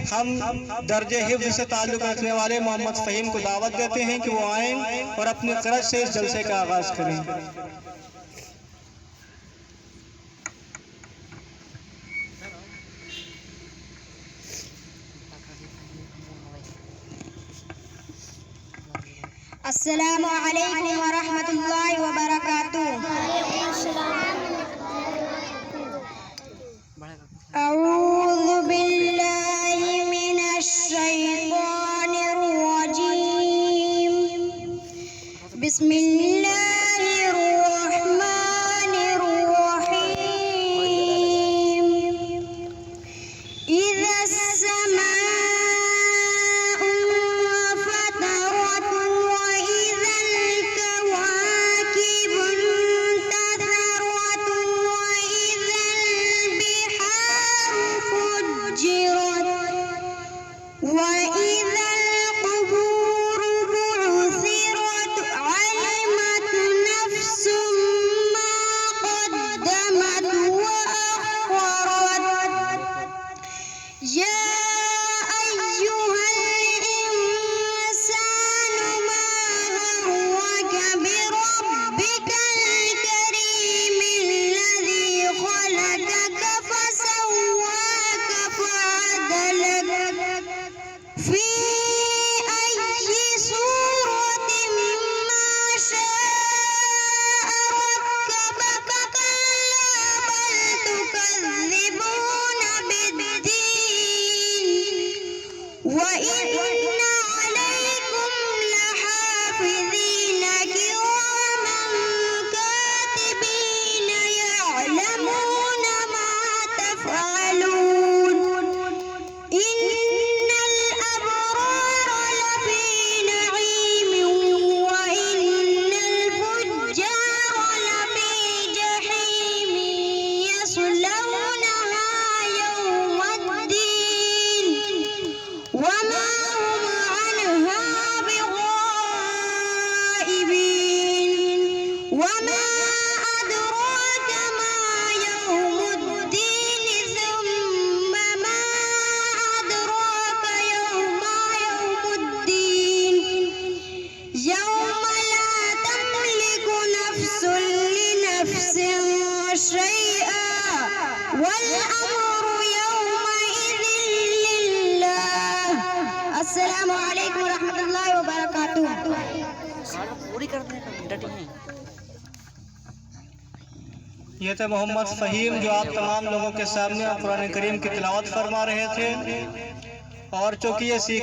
हम दर्जे हिफ्ज़ से ताल्लुक़ रखने वाले मोहम्मद फ़हीम को दावत देते हैं कि वो आएँ और अपनी क़रज से इस जलसे का आगाज़ करें। अस्सलामु अलैकुम व रहमतुल्लाहि व बरकातुहू। अऊज़ु बिल्लाहि मिनश शैतानिर रजीम। बिस्मिल्लाहिर रहमानिर रहीम। इज़ा وإذا القبور بعثرت علمت نفس ما قدمت وأخرت يا أيها الإنسان ما غرك بربك الكريم الذي خلقك فسواك فعدلك في أي صورة ما شاء ركبك كلا بل تكذبون بالدين وإن عليكم لحافظين كراما كاتبين يعلمون ما تفعلون إن الأبرار لفي نعيم وإن الفجار لفي جحيم يصلونها يوم الدين وما هم عنها بغائبين وما أدراك ما يوم الدين ثم ما أدراك يوم الدين يوم لا تملك نفس لنفس شيئا والأمر يومئذ لله। अस्सलामु अलैकुम रहमतुल्लाहि व बरकातुहू। पूरी कर दें डटी हैं। ये थे मोहम्मद फ़हीम जो आप तमाम लोगों के सामने कुरान करीम की तिलावत फरमा रहे थे, और चूँकि ये सीख